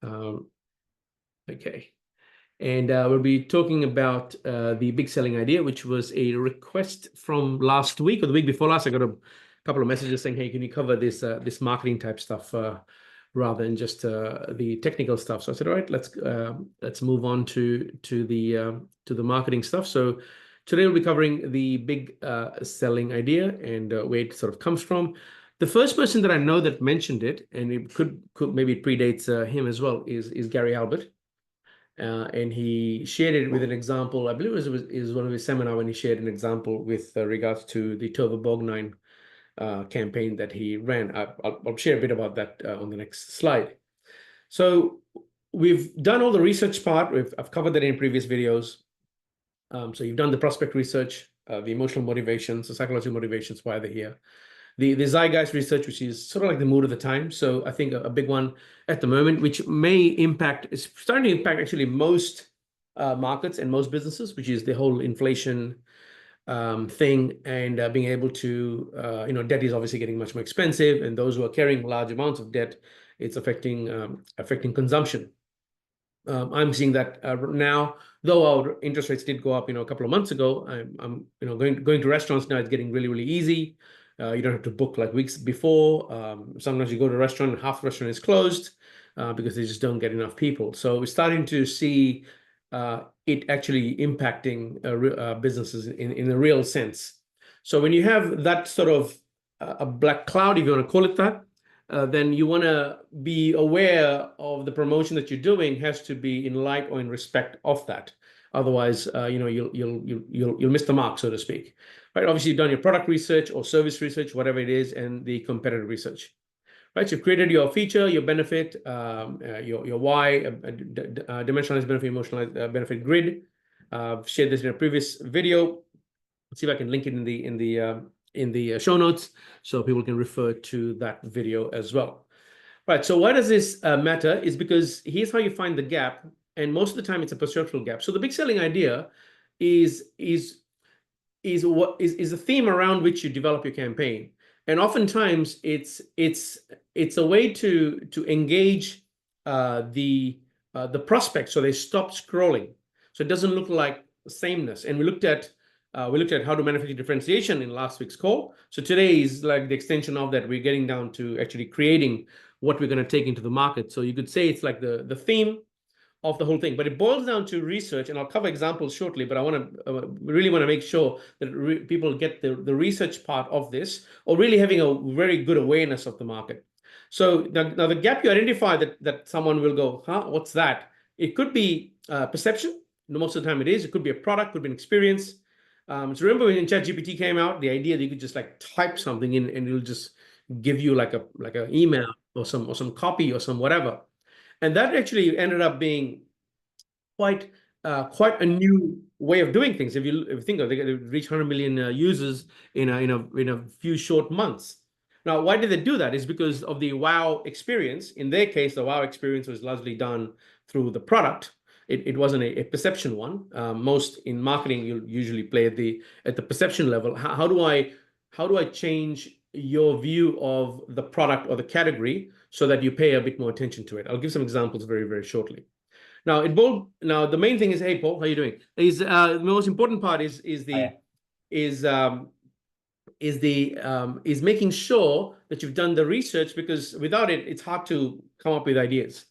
Um, okay. And we'll be talking about the big selling idea, which was a request from last week or the week before last. I got a couple of messages saying, "Hey, can you cover this marketing type stuff rather than just the technical stuff?" So I said, "All right, let's move on to the marketing stuff." So today we'll be covering the big selling idea and where it sort of comes from. The first person that I know that mentioned it, and it could maybe it predates him as well, is Gary Halbert. And he shared it with an example. I believe it was one of his seminar when he shared an example with regards to the Tova Borgnine campaign that he ran. I'll share a bit about that on the next slide. So we've done all the research part. I've covered that in previous videos. So you've done the prospect research, the emotional motivations, the psychological motivations, why they're here. The zeitgeist research, which is sort of like the mood of the time. So I think a big one at the moment, which may impact, is starting to impact actually most markets and most businesses, which is the whole inflation thing and being able to, debt is obviously getting much more expensive, and those who are carrying large amounts of debt, it's affecting consumption. I'm seeing that now, though our interest rates did go up, a couple of months ago. I'm going to restaurants now. It's getting really, really easy. You don't have to book like weeks before. Sometimes you go to a restaurant and half the restaurant is closed because they just don't get enough people. So we're starting to see it actually impacting businesses in a real sense. So when you have that sort of a black cloud, if you want to call it that, then you want to be aware of the promotion that you're doing has to be in light or in respect of that. Otherwise, you'll miss the mark, so to speak. Right? Obviously, you've done your product research or service research, whatever it is, and the competitive research. Right? So you've created your feature, your benefit, your why, dimensionalized benefit, emotionalized benefit grid. I've shared this in a previous video. Let's see if I can link it in the show notes so people can refer to that video as well. Right. So why does this matter? Is because here's how you find the gap, and most of the time it's a perceptual gap. So the big selling idea is a theme around which you develop your campaign, and oftentimes it's a way to engage the prospect so they stop scrolling, so it doesn't look like sameness. And we looked at how to manufacture differentiation in last week's call. So today is like the extension of that. We're getting down to actually creating what we're going to take into the market. So you could say it's like the theme of the whole thing, but it boils down to research, and I'll cover examples shortly, but I really want to make sure that people get the research part of this, or really having a very good awareness of the market. So now the gap you identify that someone will go, huh, what's that? It could be perception. Most of the time it is. It could be a product, could be an experience. So remember when ChatGPT came out, the idea that you could just like type something in and it'll just give you like a email or some copy or some whatever. And that actually ended up being quite a new way of doing things. If you think of it, they reach 100 million users in a few short months. Now, why did they do that? Is because of the wow experience. In their case, the wow experience was largely done through the product. It wasn't a perception one. Most in marketing, you'll usually play at the perception level. How do I change your view of the product or the category so that you pay a bit more attention to it? I'll give some examples very, very shortly. Now, the main thing is, hey, Paul, how are you doing? The most important part is making sure that you've done the research, because without it, it's hard to come up with ideas.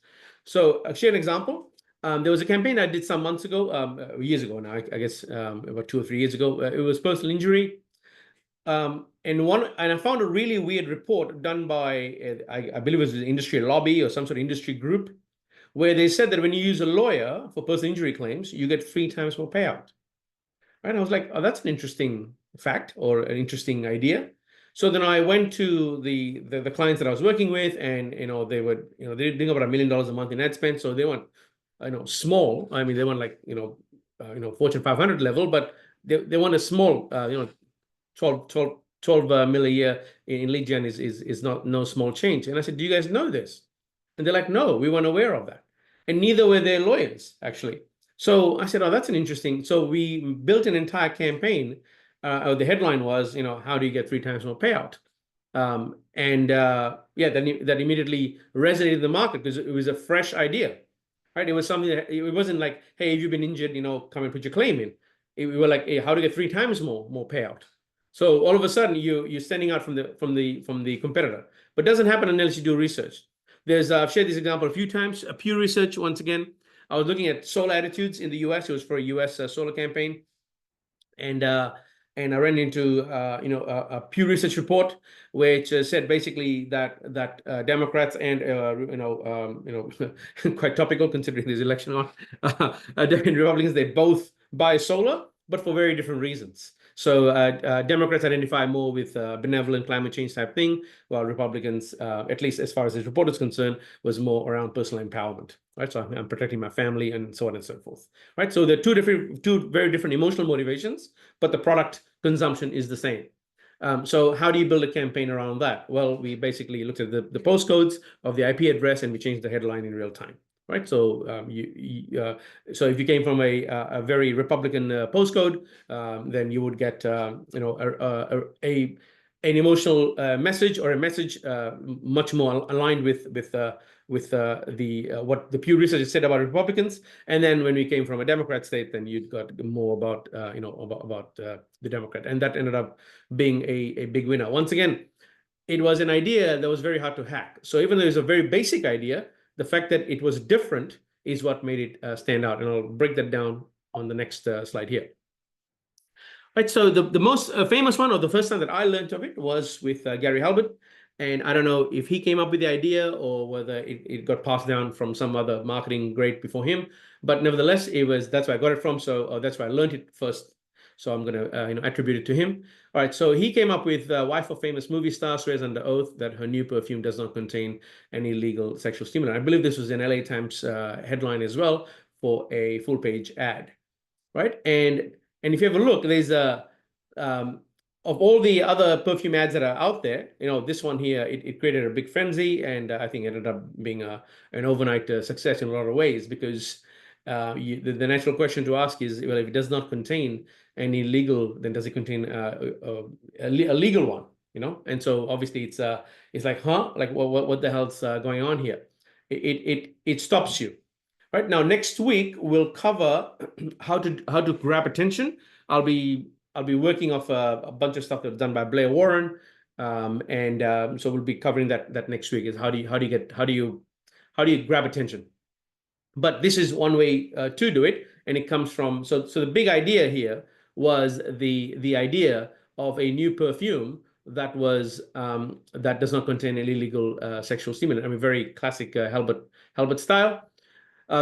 So I'll share an example. There was a campaign I did some months ago, years ago now, I guess about 2 or 3 years ago. It was personal injury. And I found a really weird report done by, I believe it was an industry lobby or some sort of industry group, where they said that when you use a lawyer for personal injury claims, you get 3 times more payout. Right? And I was like, oh, that's an interesting fact or an interesting idea. So then I went to the clients that I was working with, and they did about $1 million a month in ad spend. So they want small. I mean, they want like Fortune 500 level, but they want a small 12 mil a year in lead gen is not no small change. And I said, do you guys know this? And they're like, no, we weren't aware of that. And neither were their lawyers, actually. So I said, oh, that's an interesting. So we built an entire campaign. The headline was, how do you get 3 times more payout? Yeah, then that immediately resonated in the market because it was a fresh idea, right? It was something that it wasn't like, hey, if you've been injured, come and put your claim in. We were like, hey, how to get 3 times more payout. So all of a sudden you're standing out from the competitor, but it doesn't happen unless you do research. I've shared this example a few times. Pew Research, once again, I was looking at solar attitudes in the US. It was for a US solar campaign, and I ran into a Pew Research report which said basically that Democrats and quite topical considering this election on and Republicans, they both buy solar, but for very different reasons. So Democrats identify more with benevolent climate change type thing, while Republicans, at least as far as this report is concerned, was more around personal empowerment. Right, so I'm protecting my family and so on and so forth. Right, so there are two very different emotional motivations, but the product consumption is the same. So how do you build a campaign around that? Well, we basically looked at the postcodes of the IP address and we changed the headline in real time. Right, so so if you came from a very Republican postcode, then you would get an emotional message, or a message much more aligned with what the Pew Research said about Republicans. And then when we came from a Democrat state, then you'd got more about the Democrat, and that ended up being a big winner. Once again, it was an idea that was very hard to hack. So even though it was a very basic idea, the fact that it was different is what made it stand out. And I'll break that down on the next slide here. Right, so the most famous one, or the first time that I learned of it, was with Gary Halbert. And I don't know if he came up with the idea or whether it got passed down from some other marketing great before him. But nevertheless, that's where I got it from. So that's where I learned it first. So I'm going to attribute it to him. All right, so he came up with wife of famous movie star swears under oath that her new perfume does not contain any illegal sexual stimulant. I believe this was an LA Times headline as well for a full page ad. Right, and if you have a look, there's of all the other perfume ads that are out there, this one here, it created a big frenzy, and I think it ended up being an overnight success in a lot of ways, because the natural question to ask is, well, if it does not contain any illegal, then does it contain a legal one? And so obviously it's like, like what the hell's going on here? It stops you. Right, now, next week we'll cover how to grab attention. I'll be working off a bunch of stuff that's done by Blair Warren, so we'll be covering that next week. Is how do you grab attention? But this is one way to do it, and it comes from so the big idea here was the idea of a new perfume that does not contain any illegal sexual stimulant. I mean, very classic Halbert style.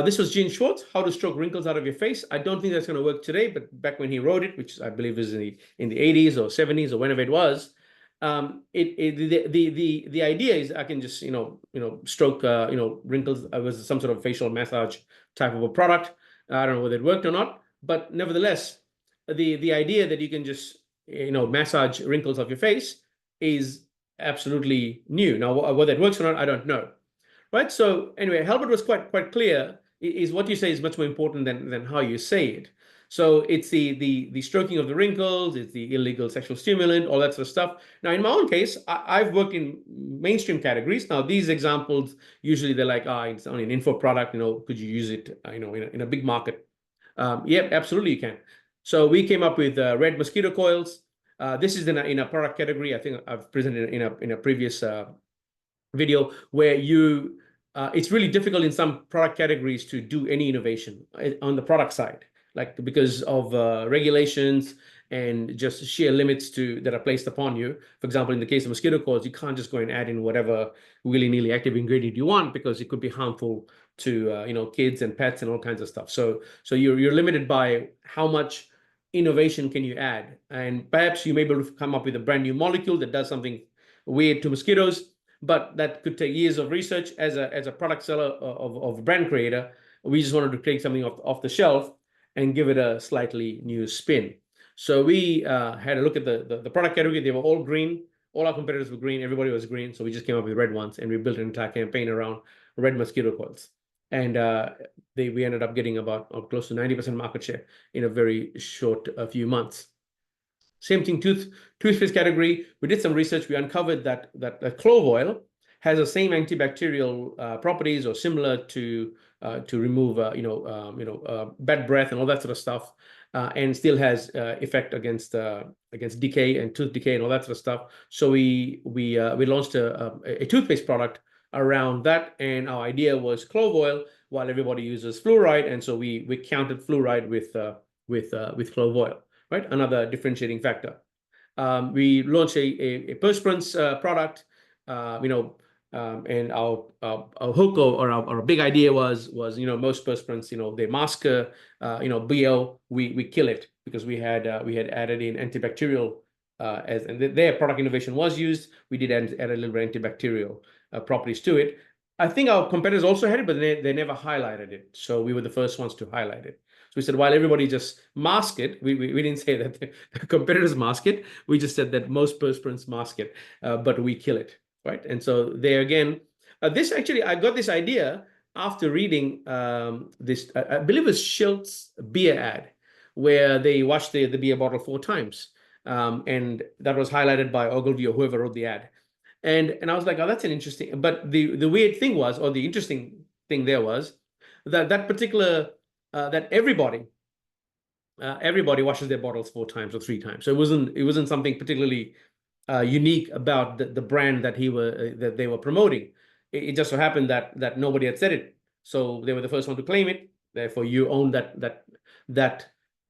This was Gene Schwartz, How to Stroke Wrinkles Out of Your Face. I don't think that's going to work today, but back when he wrote it, which I believe is in the 80s or 70s or whenever it was, the idea is I can just stroke wrinkles. It was some sort of facial massage type of a product. I don't know whether it worked or not, but nevertheless, the idea that you can just massage wrinkles of your face is absolutely new. Now, whether it works or not, I don't know. Right. So anyway, Halbert was quite clear. Is what you say is much more important than how you say it. So it's the stroking of the wrinkles, it's the illegal sexual stimulant, all that sort of stuff. Now, in my own case, I've worked in mainstream categories. Now, these examples usually they're like, it's only an info product. Could you use it? In a big market? Yeah, absolutely you can. So we came up with red mosquito coils. This is in a product category. I think I've presented in a previous video where it's really difficult in some product categories to do any innovation on the product side, like because of regulations and just sheer limits that are placed upon you. For example, in the case of mosquito coils, you can't just go and add in whatever willy-nilly active ingredient you want, because it could be harmful to kids and pets and all kinds of stuff. So you're limited by how much innovation can you add, and perhaps you may be able to come up with a brand new molecule that does something weird to mosquitoes, but that could take years of research. As a product seller of a brand creator, we just wanted to create something off the shelf and give it a slightly new spin. So we had a look at the product category. They were all green. All our competitors were green. Everybody was green. So we just came up with red ones, and we built an entire campaign around red mosquito coils. And we ended up getting about close to 90% market share in a very short few months. Same thing, toothpaste category. We did some research. We uncovered that clove oil has the same antibacterial properties or similar to remove bad breath and all that sort of stuff, and still has effect against decay and tooth decay and all that sort of stuff. So we launched a toothpaste product around that, and our idea was clove oil while everybody uses fluoride, and so we counted fluoride with clove oil, right? Another differentiating factor. We launched a perspirance product, and our hook or our big idea was most perspirants, they mask BO, we kill it because we had added in antibacterial and their product innovation was used. We did add a little bit of antibacterial properties to it. I think our competitors also had it, but they never highlighted it. So we were the first ones to highlight it. So we said, while everybody just mask it, we didn't say that the competitors mask it. We just said that most perspirants mask it, but we kill it, right? And so there again, this actually, I got this idea after reading this, I believe it was Schilt's beer ad, where they washed the beer bottle 4 times. And that was highlighted by Ogilvy or whoever wrote the ad. And I was like, oh, that's an interesting, but the weird thing was, or the interesting thing there was that particular, that everybody washes their bottles 4 times or 3 times. So it wasn't something particularly unique about the brand that they were promoting. It just so happened that nobody had said it. So they were the first one to claim it. Therefore, you own that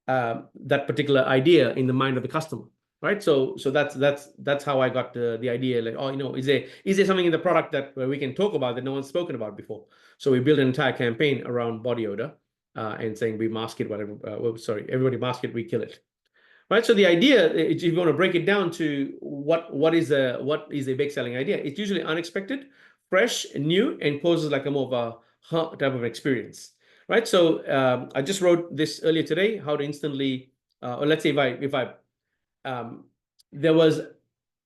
particular idea in the mind of the customer. Right, so that's how I got the idea. Like, oh, is there something in the product that we can talk about that no one's spoken about before? So we built an entire campaign around body odor, and saying we mask it, whatever. Everybody mask it, we kill it. Right. So the idea, if you want to break it down to what is a big selling idea, it's usually unexpected, fresh, new, and causes like a more of a type of experience. Right. So I just wrote this earlier today, how to instantly, or let's say if I there was,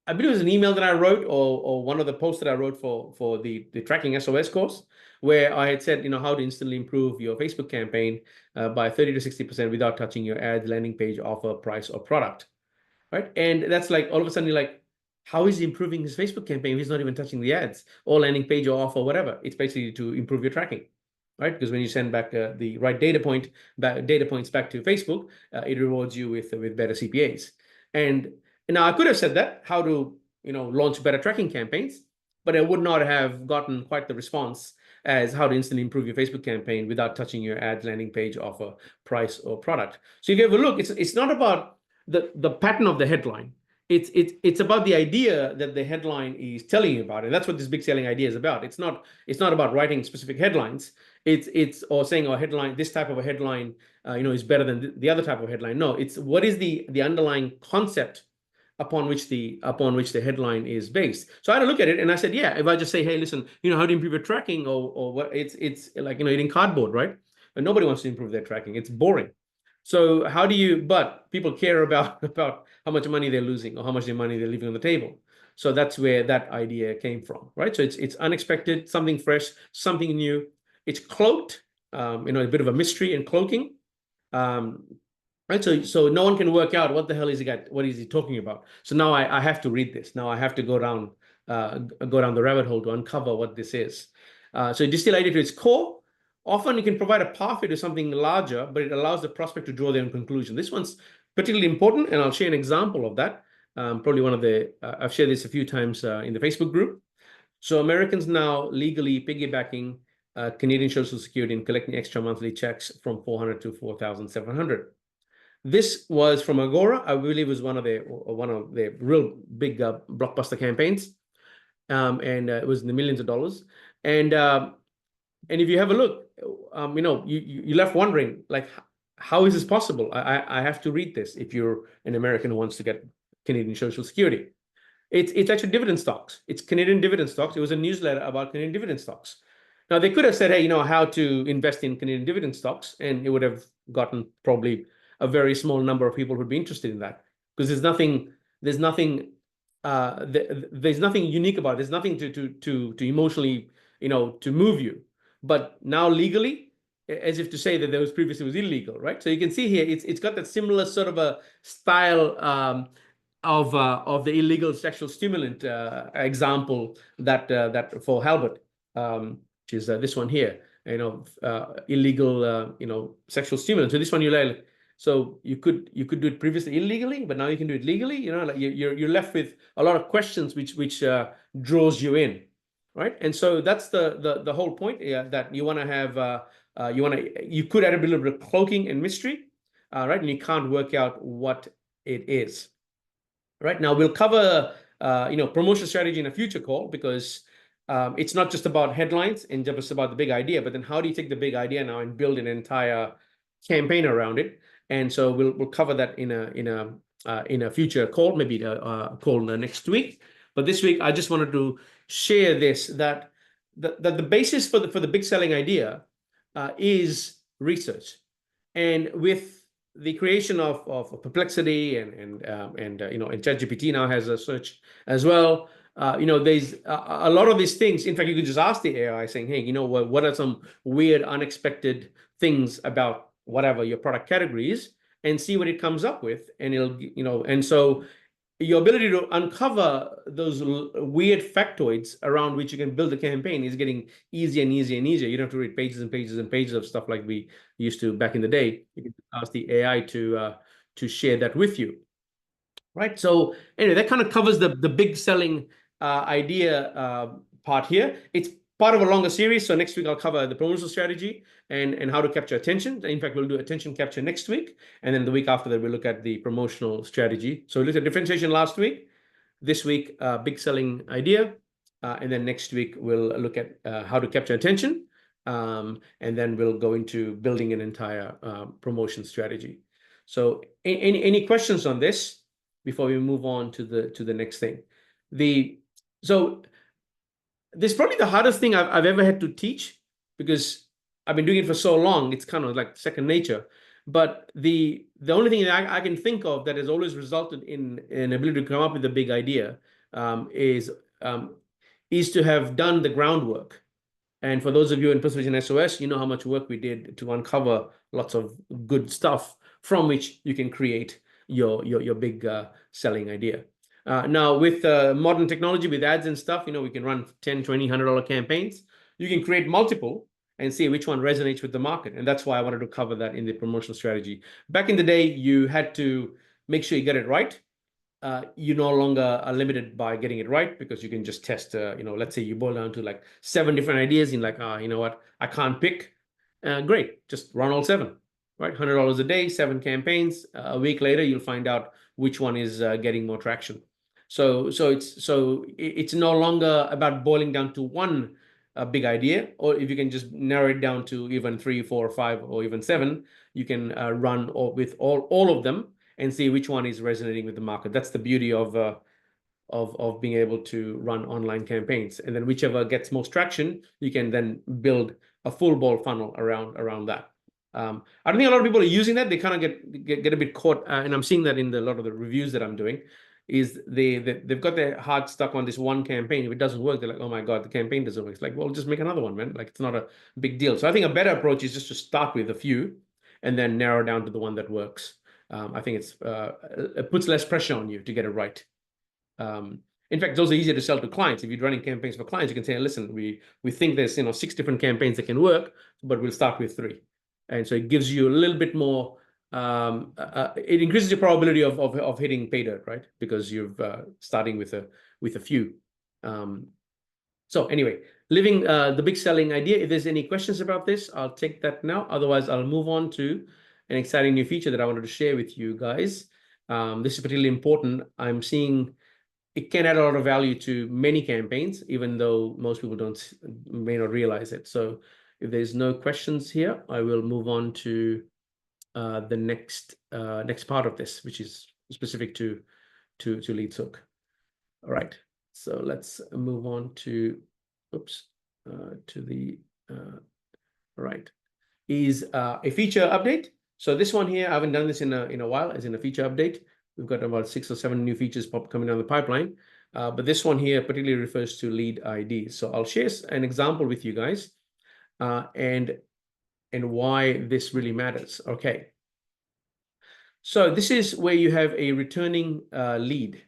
I believe it was an email that I wrote or one of the posts that I wrote for the tracking SOS course, where I had said, how to instantly improve your Facebook campaign by 30 to 60% without touching your ads, landing page, offer, price, or product, right? And that's like, all of a sudden you're like, how is he improving his Facebook campaign if he's not even touching the ads or landing page or offer, whatever? It's basically to improve your tracking. Right, because when you send back the right data points back to Facebook, it rewards you with better CPAs. And now I could have said that, how to launch better tracking campaigns, but I would not have gotten quite the response as how to instantly improve your Facebook campaign without touching your ads, landing page, offer, price, or product. So if you have a look, it's not about the pattern of the headline. It's about the idea that the headline is telling you about, and that's what this big selling idea is about. It's not about writing specific headlines. It's or saying a headline, this type of a headline, is better than the other type of headline. No, it's what is the underlying concept upon which the headline is based. So I had to look at it and I said, yeah, if I just say, hey, listen, how to improve your tracking or what, it's like eating cardboard, right? And nobody wants to improve their tracking. It's boring. So how do you? But people care about how much money they're losing or how much money they're leaving on the table. So that's where that idea came from, right? So it's unexpected, something fresh, something new. It's cloaked, a bit of a mystery and cloaking, right? So no one can work out what the hell what is he talking about. So now I have to read this. Now I have to go down the rabbit hole to uncover what this is. So distill idea to its core. Often you can provide a pathway to something larger, but it allows the prospect to draw their own conclusion. This one's particularly important, and I'll share an example of that. Probably one of I've shared this a few times in the Facebook group. So Americans now legally piggybacking Canadian Social Security and collecting extra monthly checks from $400 to $4,700. This was from Agora. I believe it was one of the real big blockbuster campaigns, and it was in the millions of dollars. And if you have a look, you left wondering, like, how is this possible? I have to read this if you're an American who wants to get Canadian Social Security. It's actually dividend stocks. It's Canadian dividend stocks. It was a newsletter about Canadian dividend stocks. Now, they could have said, hey, how to invest in Canadian dividend stocks, and it would have gotten probably a very small number of people who would be interested in that, because there's nothing unique about it. There's nothing to emotionally, to move you. But now legally, as if to say that there was previously was illegal, right? So you can see here, it's got that similar sort of a style of the illegal sexual stimulant example that for Halbert, which is this one here, illegal sexual stimulant. So this one you like. So you could do it previously illegally, but now you can do it legally. Like you're left with a lot of questions which draws you in, right? And so that's the whole point, that you want to have you could add a little bit of cloaking and mystery, right? And you can't work out what it is. Right now, we'll cover promotion strategy in a future call, because it's not just about headlines and just about the big idea, but then how do you take the big idea now and build an entire campaign around it? And so we'll cover that in a future call, maybe call next week. But this week, I just wanted to share this, that the basis for the big selling idea is research. And with the creation of Perplexity and ChatGPT now has a search as well. There's a lot of these things. In fact, you could just ask the AI saying, hey, what are some weird, unexpected things about whatever your product category is, and see what it comes up with. And and so your ability to uncover those weird factoids around which you can build a campaign is getting easier and easier and easier. You don't have to read pages and pages and pages of stuff like we used to back in the day. You can ask the AI to share that with you, right? So anyway, that kind of covers the big selling idea part here. It's part of a longer series. So next week I'll cover the promotional strategy and how to capture attention. In fact, we'll do attention capture next week. And then the week after that, we'll look at the promotional strategy. So we looked at differentiation last week. This week, big selling idea. And then next week, we'll look at how to capture attention. And then we'll go into building an entire promotion strategy. So any questions on this before we move on to the next thing? So this is probably the hardest thing I've ever had to teach, because I've been doing it for so long. It's kind of like second nature. But the only thing that I can think of that has always resulted in an ability to come up with a big idea is to have done the groundwork. And for those of you in Persuasion SOS, you know how much work we did to uncover lots of good stuff from which you can create your big selling idea. Now, with modern technology, with ads and stuff, we can run $10, $20, $100 campaigns. You can create multiple and see which one resonates with the market. And that's why I wanted to cover that in the promotional strategy. Back in the day, you had to make sure you get it right. You no longer are limited by getting it right, because you can just test, let's say you boil down to like 7 different ideas. And like, you know what, I can't pick. Great, just run all 7, right? $100 a day, 7 campaigns. A week later, you'll find out which one is getting more traction. So it's no longer about boiling down to one big idea, or if you can just narrow it down to even 3, 4, 5, or even 7, you can run with all of them and see which one is resonating with the market. That's the beauty of being able to run online campaigns. And then whichever gets most traction, you can then build a full ball funnel around that. I don't think a lot of people are using that. They kind of get a bit caught, and I'm seeing that in a lot of the reviews that I'm doing, is they've got their heart stuck on this one campaign. If it doesn't work, they're like, oh my God, the campaign doesn't work. It's like, well, just make another one, man. Like, it's not a big deal. So I think a better approach is just to start with a few and then narrow down to the one that works. I think it puts less pressure on you to get it right. In fact, it's also easier to sell to clients. If you're running campaigns for clients, you can say, listen, we think there's 6 different campaigns that can work, but we'll start with 3. And so it gives you a little bit more, it increases your probability of hitting pay dirt, right? Because you're starting with a few. So anyway, living the big selling idea. If there's any questions about this, I'll take that now. Otherwise, I'll move on to an exciting new feature that I wanted to share with you guys. This is particularly important. I'm seeing it can add a lot of value to many campaigns, even though most people may not realize it. So if there's no questions here, I will move on to the next part of this, which is specific to lead hook. All right, so let's move on to the right is a feature update. So this one here, I haven't done this in a while, as in a feature update. We've got about 6 or 7 new features coming down the pipeline. But this one here particularly refers to lead ID. So I'll share an example with you guys. And why this really matters. Okay. So this is where you have a returning lead.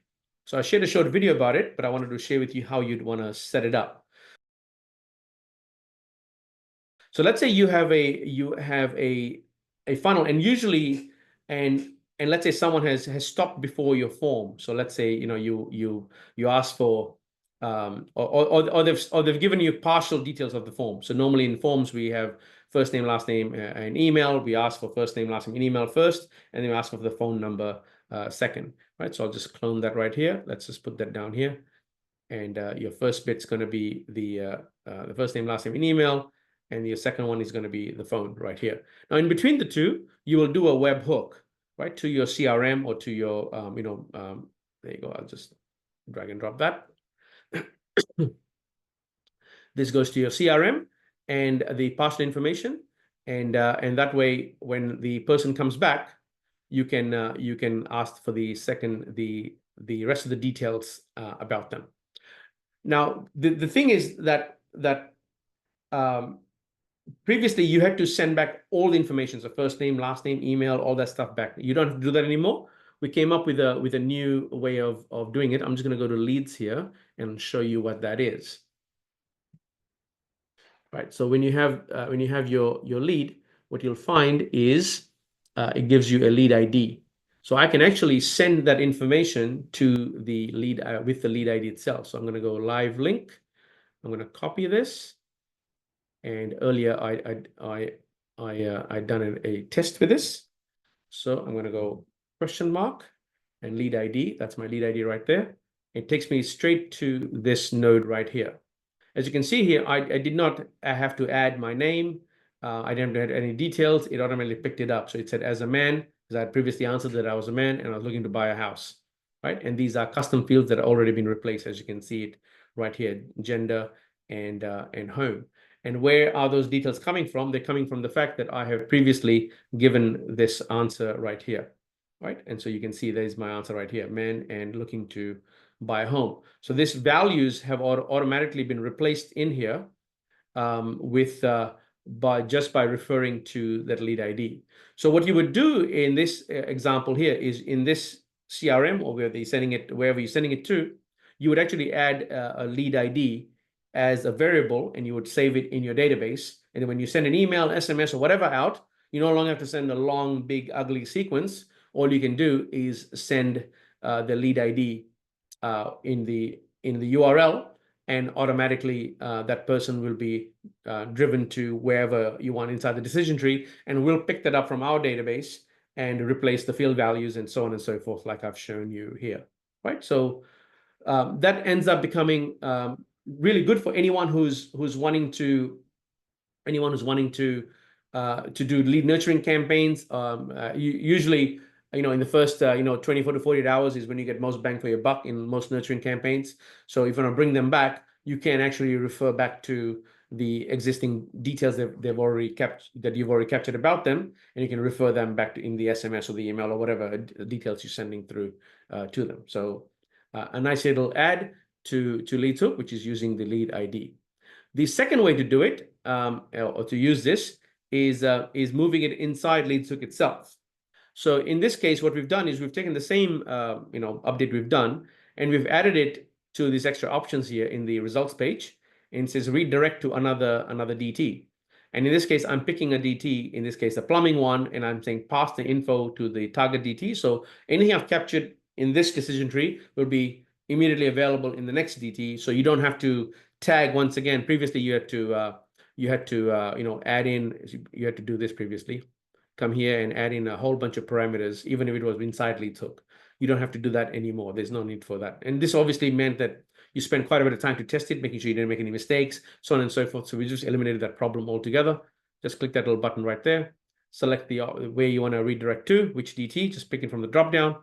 So I shared a short video about it, but I wanted to share with you how you'd want to set it up. So let's say you have a funnel, and usually, and let's say someone has stopped before your form. So let's say you ask for or they've given you partial details of the form. So normally in forms we have first name, last name, and email. We ask for first name, last name, and email first, and then we ask for the phone number second. Right. So I'll just clone that right here. Let's just put that down here. And your first bit's going to be the first name, last name, and email. And your second one is going to be the phone right here. Now, in between the two, you will do a webhook, right, to your CRM or to your, there you go. I'll just drag and drop that. This goes to your CRM and the partial information. And that way, when the person comes back, you can ask for the rest of the details about them. Now, the thing is that previously you had to send back all the information, so first name, last name, email, all that stuff back. You don't have to do that anymore. We came up with a new way of doing it. I'm just going to go to leads here and show you what that is. Right. So when you have your lead, what you'll find is it gives you a lead ID. So I can actually send that information to the lead with the lead ID itself. So I'm going to go live link. I'm going to copy this. And earlier I done a test with this. So I'm going to go question mark and lead ID. That's my lead ID right there. It takes me straight to this node right here. As you can see here, I did not have to add my name. I didn't add any details. It automatically picked it up. So it said as a man, because I had previously answered that I was a man and I was looking to buy a house, right? And these are custom fields that have already been replaced, as you can see it right here, gender and home. And where are those details coming from? They're coming from the fact that I have previously given this answer right here, right? And so you can see there's my answer right here, man and looking to buy a home. So these values have automatically been replaced in here by referring to that lead ID. So what you would do in this example here is in this CRM or wherever you're sending it to, you would actually add a lead ID as a variable and you would save it in your database. And then when you send an email, SMS, or whatever out, you no longer have to send a long, big, ugly sequence. All you can do is send the lead ID in the URL, and automatically that person will be driven to wherever you want inside the decision tree, and we'll pick that up from our database and replace the field values and so on and so forth, like I've shown you here, right? So that ends up becoming really good for anyone who's wanting to do lead nurturing campaigns. Usually, in the first 24 to 48 hours is when you get most bang for your buck in most nurturing campaigns. So if you want to bring them back, you can actually refer back to the existing details that you've already captured about them, and you can refer them back to in the SMS or the email or whatever details you're sending through to them. So a nice little add to Leads Hook, which is using the lead ID. The second way to do it, or to use this, is moving it inside Leads Hook itself. So in this case, what we've done is we've taken the same update we've done, and we've added it to these extra options here in the results page, and it says redirect to another DT. And in this case, I'm picking a DT, in this case, a plumbing one, and I'm saying pass the info to the target DT. So anything I've captured in this decision tree will be immediately available in the next DT. So you don't have to tag once again. Previously, you had to add in. You had to do this previously. Come here and add in a whole bunch of parameters, even if it was inside Leads Hook. You don't have to do that anymore. There's no need for that. And this obviously meant that you spent quite a bit of time to test it, making sure you didn't make any mistakes, so on and so forth. So we just eliminated that problem altogether. Just click that little button right there. Select the where you want to redirect to, which DT, just pick it from the drop down.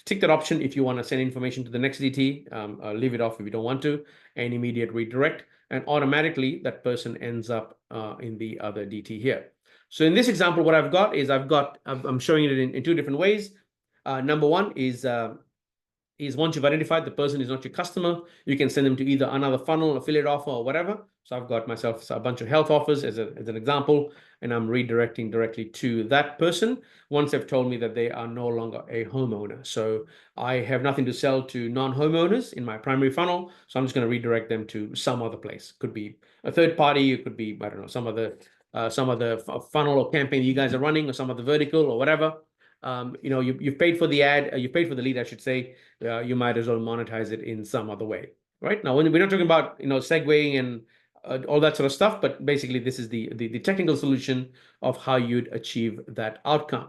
Tick that option if you want to send information to the next DT. Leave it off if you don't want to, and immediate redirect. And automatically that person ends up in the other DT here. So in this example, what I've got is I'm showing it in two different ways. Number one is is once you've identified the person is not your customer, you can send them to either another funnel, affiliate offer, or whatever. So I've got myself a bunch of health offers as an example, and I'm redirecting directly to that person once they've told me that they are no longer a homeowner. So I have nothing to sell to non-homeowners in my primary funnel, so I'm just going to redirect them to some other place. Could be a third party, it could be, I don't know, some other funnel or campaign you guys are running, or some other vertical or whatever. You've paid for the ad, you've paid for the lead, I should say. You might as well monetize it in some other way, right? Now, when we're not talking about segueing and all that sort of stuff, but basically this is the technical solution of how you'd achieve that outcome.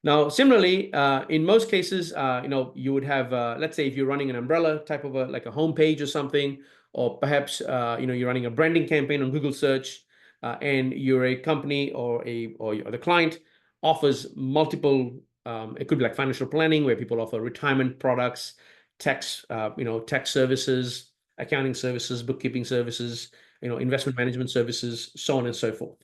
Now, similarly, in most cases, you would have, let's say if you're running an umbrella type of like a homepage or something, or perhaps, you're running a branding campaign on Google search, and you're a company or the client offers multiple, it could be like financial planning where people offer retirement products, tax services, accounting services, bookkeeping services, investment management services, so on and so forth.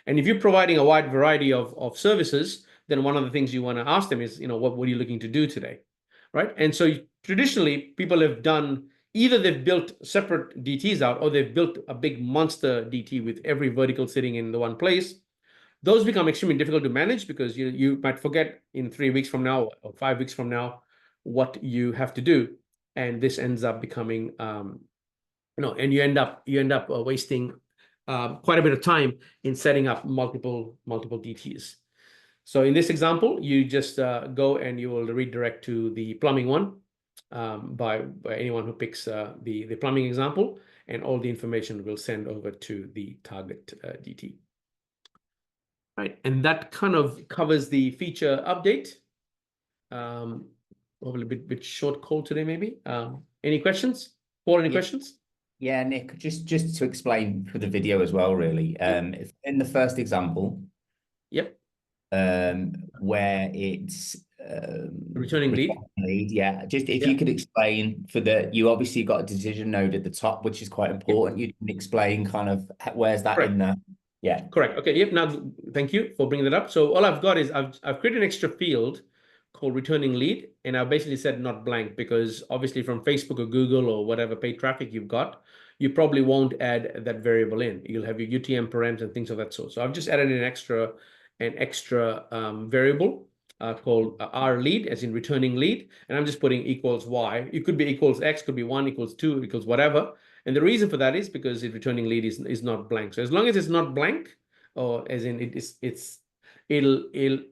And if you're providing a wide variety of services, then one of the things you want to ask them is, what are you looking to do today, right? And so traditionally, people have done, either they've built separate DTs out, or they've built a big monster DT with every vertical sitting in the one place. Those become extremely difficult to manage because you might forget in 3 weeks from now or 5 weeks from now what you have to do, and this ends up becoming, and you end up wasting quite a bit of time in setting up multiple DTs. So in this example, you just go and you will redirect to the plumbing one by anyone who picks the plumbing example, and all the information will send over to the target DT. Right, and that kind of covers the feature update. Probably a bit short call today, maybe. Any questions? Paul, any questions? Yeah, Nick, just to explain for the video as well, really. If in the first example, yep, where it's returning lead. Yeah, just if you could explain you obviously got a decision node at the top, which is quite important. You can explain kind of where's that in there. Yeah, correct. Okay, yep. Now, thank you for bringing that up. So all I've got is I've created an extra field called returning lead, and I've basically said not blank because obviously from Facebook or Google or whatever paid traffic you've got, you probably won't add that variable in. You'll have your UTM parent and things of that sort. So I've just added an extra variable called R lead, as in returning lead, and I'm just putting equals Y. It could be equals X, could be 1, equals 2, equals whatever. And the reason for that is because the returning lead is not blank. So as long as it's not blank, or as in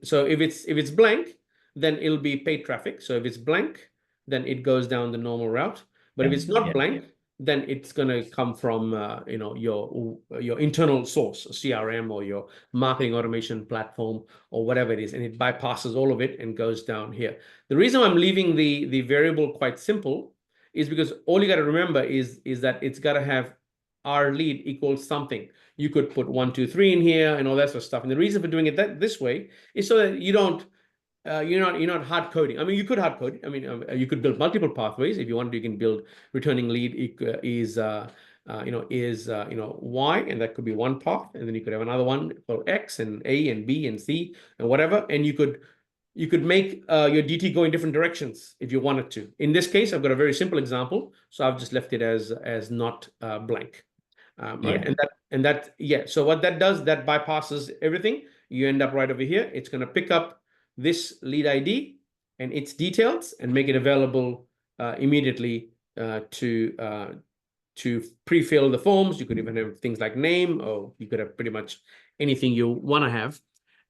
so if it's blank, then it'll be paid traffic. So if it's blank, then it goes down the normal route. But if it's not blank, then it's going to come from your internal source, CRM, or your marketing automation platform, or whatever it is, and it bypasses all of it and goes down here. The reason I'm leaving the variable quite simple is because all you got to remember is that it's got to have R lead equals something. You could put 1, 2, 3 in here and all that sort of stuff. And the reason for doing it this way is so that you don't you're not hard coding. I mean, you could hard code. I mean, you could build multiple pathways if you want. You can build returning lead is Y, and that could be one path, and then you could have another one for X and A and B and C and whatever, and you could make your DT go in different directions if you wanted to. In this case, I've got a very simple example, so I've just left it as not blank. Right, so what that does, that bypasses everything. You end up right over here. It's going to pick up this lead ID and its details and make it available immediately to pre-fill the forms. You could even have things like name, or you could have pretty much anything you want to have,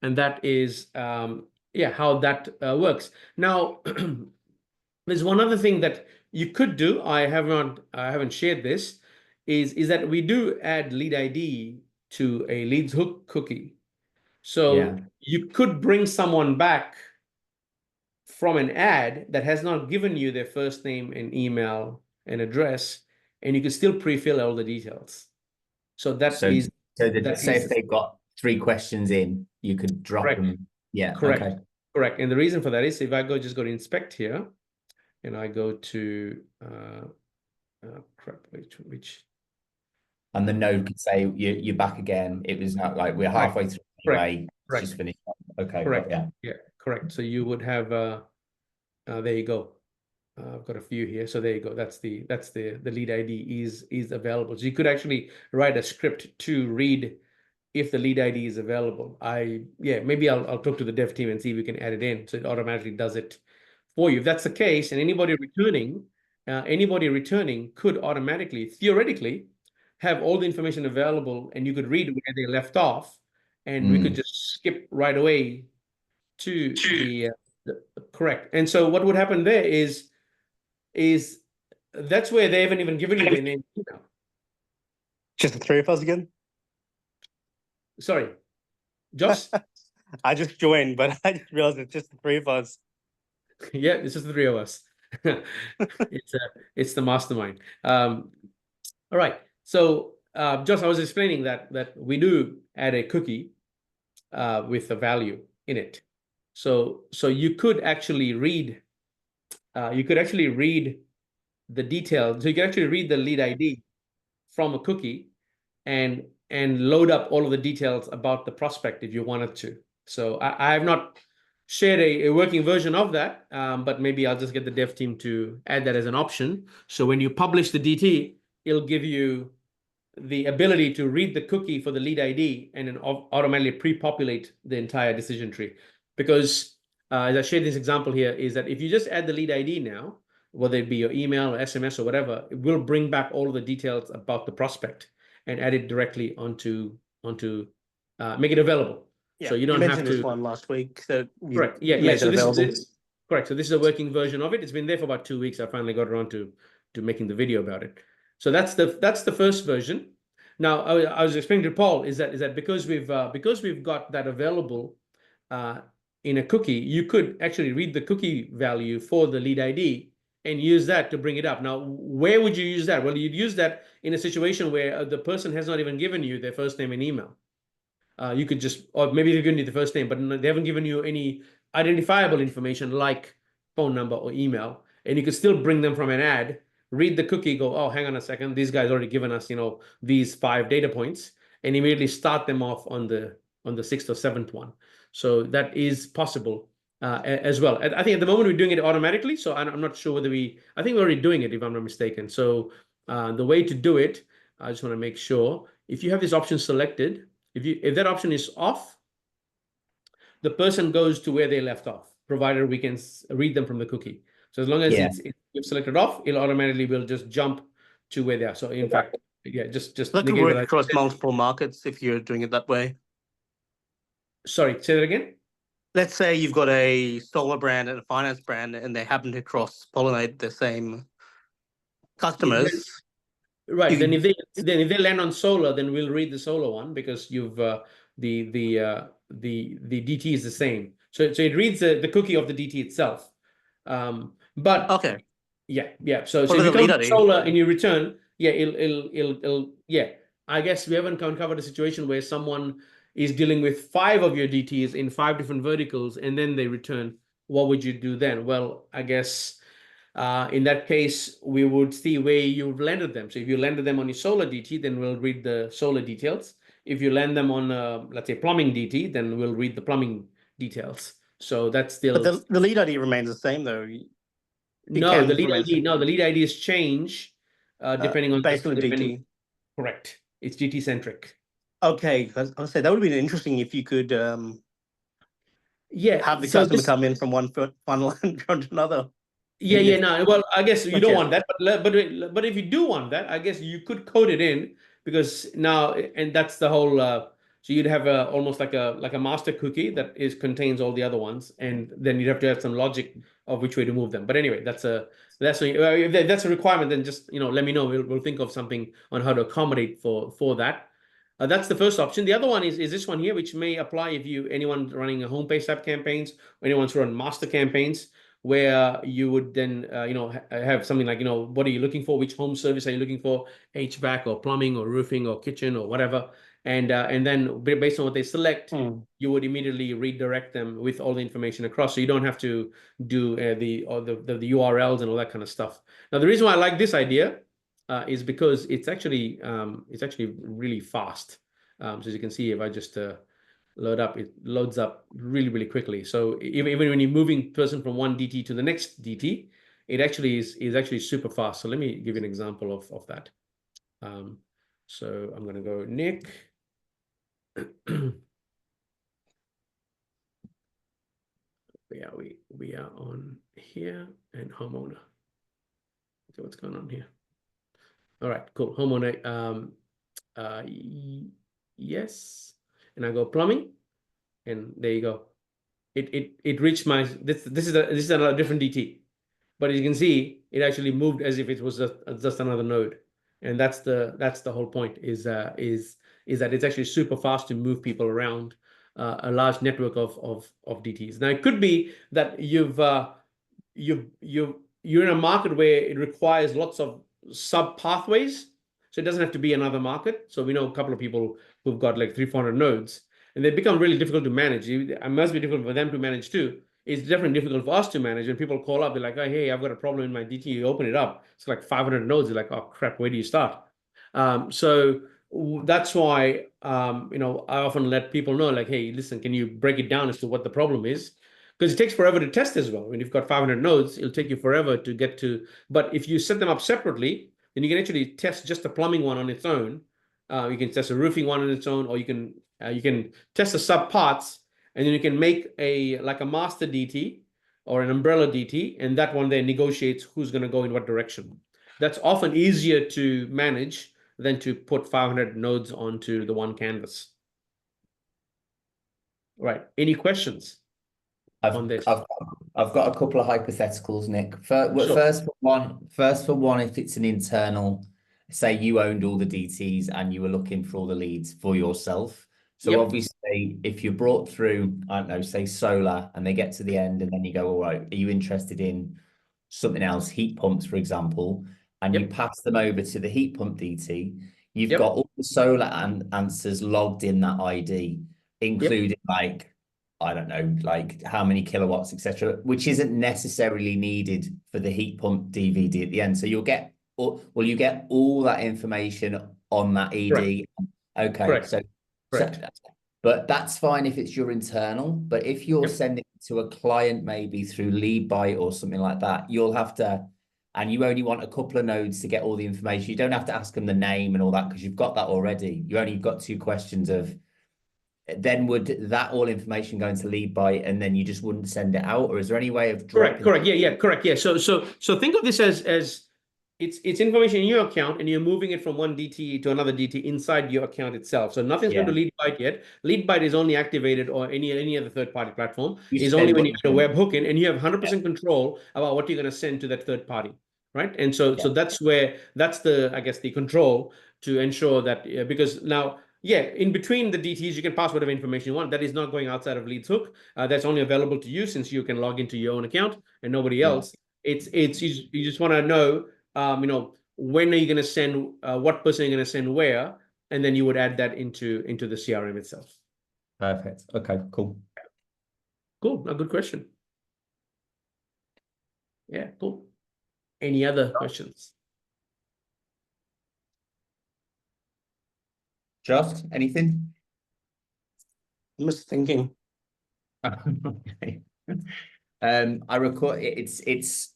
and that is how that works. Now, there's one other thing that you could do. I haven't shared this. Is that we do add lead ID to a leads hook cookie. So you could bring someone back from an ad that has not given you their first name and email and address, and you can still pre-fill all the details. So say if they've got 3 questions in, you could drop them. Yeah, correct. Okay. Correct. And the reason for that is if I just go to inspect here, and I go to and the node could say you're back again. It was not like we're halfway through anyway. Correct. Just finished. Okay. Correct. Yeah, correct. So you would have there you go. I've got a few here. So there you go. That's the lead ID is available. So you could actually write a script to read if the lead ID is available. Maybe I'll talk to the dev team and see if we can add it in so it automatically does it for you. If that's the case, and anybody returning could automatically, theoretically, have all the information available, and you could read where they left off, and we could just skip right away to the correct. And so what would happen there is that's where they haven't even given you their name. Just the three of us again? Sorry, Josh? I just joined, but I just realized it's just the three of us. Yeah, it's just the three of us. It's the mastermind. All right. So Josh, I was explaining that we do add a cookie with a value in it. So you could actually read the details. So you can actually read the lead ID from a cookie and load up all of the details about the prospect if you wanted to. So I have not shared a working version of that, but maybe I'll just get the dev team to add that as an option. So when you publish the DT, it'll give you the ability to read the cookie for the lead ID and then automatically pre-populate the entire decision tree. Because as I shared this example here, is that if you just add the lead ID now, whether it be your email or SMS or whatever, it will bring back all of the details about the prospect and add it directly onto make it available. Yeah, so you don't mentioned have to. this one last week. So Correct. Yeah. So correct. So this is a working version of it. It's been there for about 2 weeks. I finally got around to making the video about it. So that's the first version. Now I was explaining to Paul is that because we've got that available in a cookie, you could actually read the cookie value for the lead ID and use that to bring it up. Now, where would you use that? Well, you'd use that in a situation where the person has not even given you their first name and email. You could just, or maybe they've given you the first name, but they haven't given you any identifiable information like phone number or email, and you could still bring them from an ad, read the cookie, go, oh, hang on a second, these guys already given us, these 5 data points, and immediately start them off on the 6th or 7th one. So that is possible as well. I think at the moment we're doing it automatically, so I'm not sure whether I think we're already doing it if I'm not mistaken. So the way to do it, I just want to make sure, if you have this option selected, if that option is off, the person goes to where they left off, provided we can read them from the cookie. So as long as it's selected off, it automatically will just jump to where they are. So in fact, just that could work across multiple markets if you're doing it that way. Sorry, say that again. Let's say you've got a solar brand and a finance brand, and they happen to cross-pollinate the same customers. Right. Then if they land on solar, then we'll read the solar one because you've the DT is the same. So it reads the cookie of the DT itself. But okay. Yeah. So if you come to solar and you return, it'll I guess we haven't covered a situation where someone is dealing with 5 of your DTs in 5 different verticals, and then they return. What would you do then? Well, I guess in that case, we would see where you've landed them. So if you landed them on your solar DT, then we'll read the solar details. If you land them on, let's say, plumbing DT, then we'll read the plumbing details. So that's still. But the lead ID remains the same, though. No, the lead IDs change depending on based on the DT. Correct. It's DT centric. Okay, I'll say that would be interesting if you could. Have the customer come in from one funnel and go to another. No. Well, I guess you don't want that, but if you do want that, I guess you could code it in, because now, and that's the whole. So you'd have almost like a master cookie that contains all the other ones, and then you'd have to have some logic of which way to move them. But anyway, that's a requirement. Then just let me know. We'll think of something on how to accommodate for that. That's the first option. The other one is this one here, which may apply if anyone running a homepage type campaigns, or anyone's run master campaigns, where you would then have something like what are you looking for, which home service are you looking for, HVAC or plumbing or roofing or kitchen or whatever, and then based on what they select, you would immediately redirect them with all the information across, so you don't have to do the URLs and all that kind of stuff. Now the reason why I like this idea is because it's actually really fast. So as you can see, if I just load up, it loads up really, really quickly. So even when you're moving person from one DT to the next DT, it actually is actually super fast. So let me give you an example of that. So I'm going to go Nick. Yeah, we are on here and homeowner. So what's going on here? All right, cool. Homeowner. Yes, and I go plumbing, and there you go. It reached my this is another different DT, but as you can see, it actually moved as if it was just another node, and that's the whole point is that it's actually super fast to move people around a large network of DTs. Now it could be that you're in a market where it requires lots of sub pathways. So it doesn't have to be another market. So we know a couple of people who've got like 300-400 nodes, and they become really difficult to manage. It must be difficult for them to manage too. It's definitely difficult for us to manage. When people call up, they're like, "Oh, hey, I've got a problem in my DT." You open it up, it's like 500 nodes. You're like, "Oh crap, where do you start?" So that's why I often let people know, like, "Hey, listen, can you break it down as to what the problem is?" Because it takes forever to test as well. When you've got 500 nodes, it'll take you forever to get to. But if you set them up separately, then you can actually test just the plumbing one on its own. You can test a roofing one on its own, or you can test the sub parts, and then you can make like a master DT or an umbrella DT, and that one then negotiates who's going to go in what direction. That's often easier to manage than to put 500 nodes onto the one canvas. Right. Any questions on this? I've got a couple of hypotheticals, Nick. First for one, if it's an internal, say you owned all the DTs and you were looking for all the leads for yourself. So obviously, if you're brought through, I don't know, say solar, and they get to the end, and then you go, all right, are you interested in something else, heat pumps, for example, and you pass them over to the heat pump DT, you've got all the solar answers logged in that ID, including like, I don't know, like how many kilowatts, etc., which isn't necessarily needed for the heat pump DVD at the end. So you get all that information on that ED. Correct. Okay, Correct. but that's fine if it's your internal. But if you're sending it to a client, maybe through Leadbyte or something like that, you'll have to, and you only want a couple of nodes to get all the information. You don't have to ask them the name and all that because you've got that already. You only got 2 questions of. Then would that all information go into Leadbyte and then you just wouldn't send it out, or is there any way of dropping? Correct. Yeah. Correct. Yeah. So think of this as it's information in your account, and you're moving it from one DT to another DT inside your account itself. So nothing's going to Leadbyte yet. Leadbyte is only activated, or any other third-party platform is only when you get a webhook in, and you have 100% control about what you're going to send to that third party, right? And so that's the, I guess, the control to ensure that because now. Yeah, in between the DTs, you can pass whatever information you want. That is not going outside of Leads Hook. That's only available to you since you can log into your own account and nobody else. It's you just want to know, when are you going to send, what person are you going to send where, and then you would add that into the CRM itself. Perfect. Okay, cool. Cool. A good question. Yeah, cool. Any other questions? Just anything? I'm just thinking. Okay. I record it's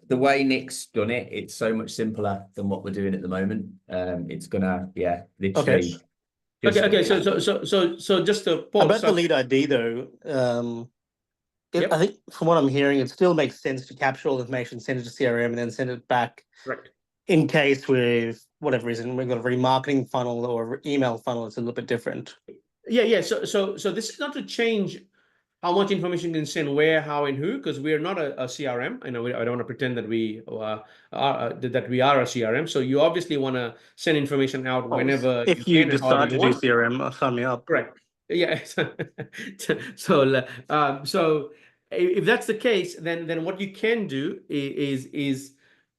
the way Nick's done it. It's so much simpler than what we're doing at the moment. It's gonna literally. Okay. So just to pause. About the lead ID though, I think from what I'm hearing, it still makes sense to capture all the information, send it to CRM, and then send it back. Correct. In case with whatever reason we've got a remarketing funnel or email funnel, it's a little bit different. Yeah. So this is not to change how much information you can send where, how, and who, because we are not a CRM. I don't want to pretend that we are a CRM. So you obviously want to send information out whenever if you can decide to do want. CRM, sign me up. Correct. Yeah. So if that's the case, then what you can do is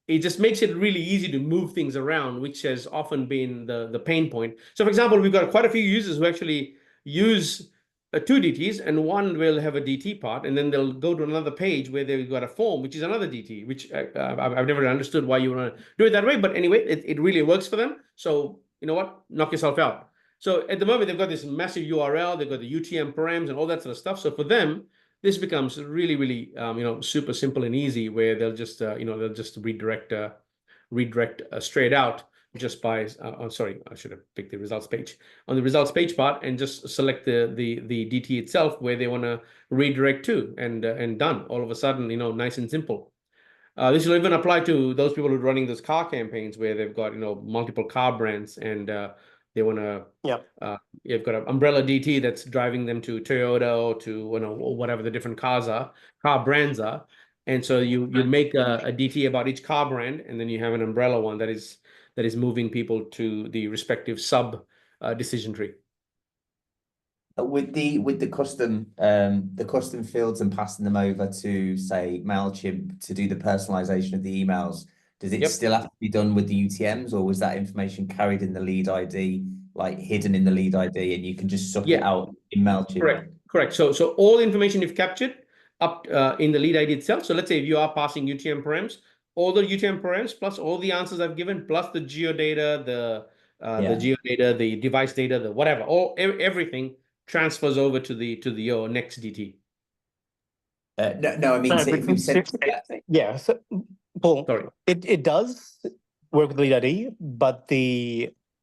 it just makes it really easy to move things around, which has often been the pain point. So for example, we've got quite a few users who actually use 2 DTs, and one will have a DT part, and then they'll go to another page where they've got a form, which is another DT, which I've never understood why you want to do it that way. But anyway, it really works for them. So you know what? Knock yourself out. So at the moment, they've got this massive URL, they've got the UTM params and all that sort of stuff. So for them, this becomes really, really, super simple and easy, where they'll just, they'll just redirect straight out just by, sorry, I should have picked the results page. On the results page part, and just select the DT itself where they want to redirect to, and done. All of a sudden, nice and simple. This will even apply to those people who are running those car campaigns where they've got, multiple car brands, and they want to, you've got an umbrella DT that's driving them to Toyota or to, whatever the different car brands are. And so you make a DT about each car brand, and then you have an umbrella one that is moving people to the respective sub decision tree. With the custom fields and passing them over to, say, MailChimp to do the personalization of the emails, does it still have to be done with the UTMs, or was that information carried in the lead ID, like hidden in the lead ID, and you can just suck it out in MailChimp? Correct. So all the information you've captured up in the lead ID itself. So let's say if you are passing UTM params, all the UTM params plus all the answers I've given, plus the geodata, the geodata, the device data, the whatever, everything transfers over to your next DT. No, I mean, so if you said, yeah. So, Paul, sorry, it does work with lead ID, but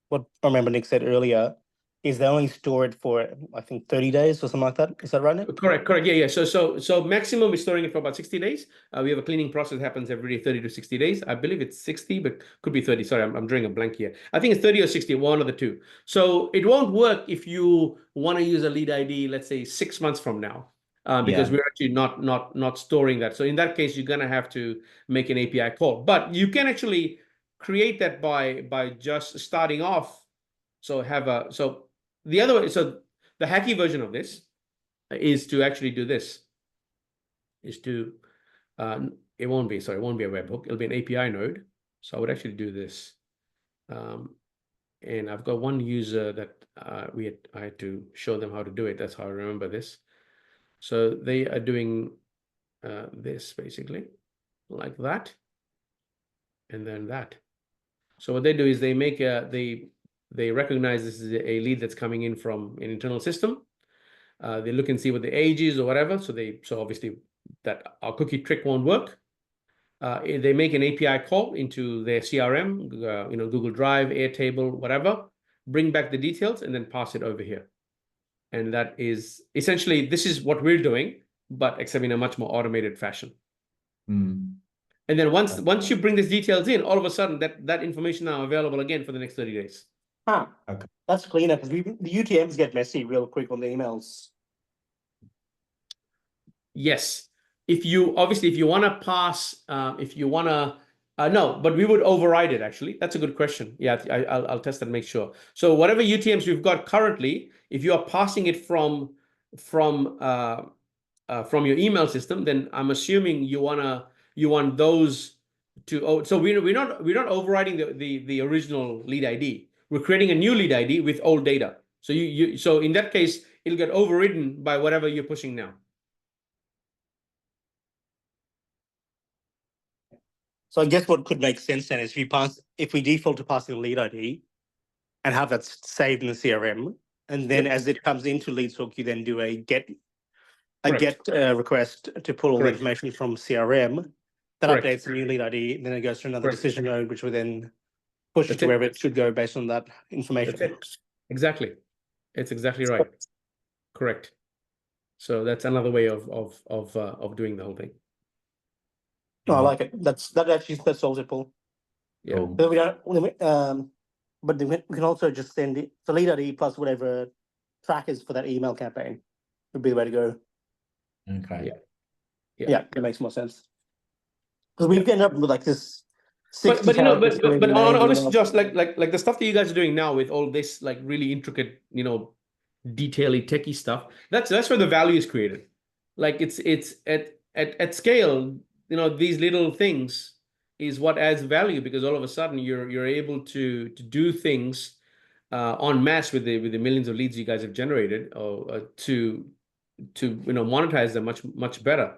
what I remember Nick said earlier is they only store it for, I think, 30 days or something like that. Is that right, Nick? Correct. Yeah. So maximum is storing it for about 60 days. We have a cleaning process that happens every 30 to 60 days. I believe it's 60, but could be 30. Sorry, I'm drawing a blank here. I think it's 30 or 60, one of the two. So it won't work if you want to use a lead ID, let's say 6 months from now, because we're actually not storing that. So in that case, you're going to have to make an API call. But you can actually create that by just starting off. So the other way, so the hacky version of this is to actually do this. It won't be a webhook. It'll be an API node. So I would actually do this. And I've got one user that I had to show them how to do it. That's how I remember this. So they are doing this basically like that, and then that. So what they do is they make they recognize this is a lead that's coming in from an internal system. They look and see what the age is or whatever. So obviously that our cookie trick won't work. They make an API call into their CRM, Google Drive, Airtable, whatever, bring back the details, and then pass it over here. And that is essentially, this is what we're doing, but except in a much more automated fashion. Mm. And then once you bring these details in, all of a sudden that information now available again for the next 30 days. Okay. That's cleaner, because the UTMs get messy real quick on the emails. Yes. If you want to pass, no, but we would override it actually. That's a good question. Yeah, I'll test that and make sure. So whatever UTMs we've got currently, if you are passing it from your email system, then I'm assuming you want those to. So we're not overriding the original lead ID. We're creating a new lead ID with old data. So so in that case, it'll get overridden by whatever you're pushing now. So I guess what could make sense then is if we default to passing the lead ID and have that saved in the CRM, and then as it comes into LeadsHook, you then do a get request to pull all the information from CRM. That updates the new lead ID, and then it goes to another decision node, which will then push it to wherever it should go based on that information. That's it. Exactly. It's exactly right. Correct. So that's another way of doing the whole thing. No, I like it. That solves it, Paul. Yeah. Cool. But we don't. But then we can also just send it the lead ID plus whatever trackers for that email campaign would be the way to go. Okay. Yeah, it makes more sense. Because we end up with like this. But honestly, just like the stuff that you guys are doing now with all this like really intricate, detaily techie stuff, that's where the value is created. Like it's at scale, these little things is what adds value, because all of a sudden you're able to do things en masse with the millions of leads you guys have generated, or to monetize them much better.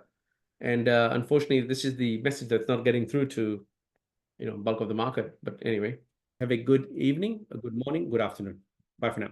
And unfortunately, this is the message that's not getting through to bulk of the market. But anyway, have a good evening, a good morning, good afternoon. Bye for now.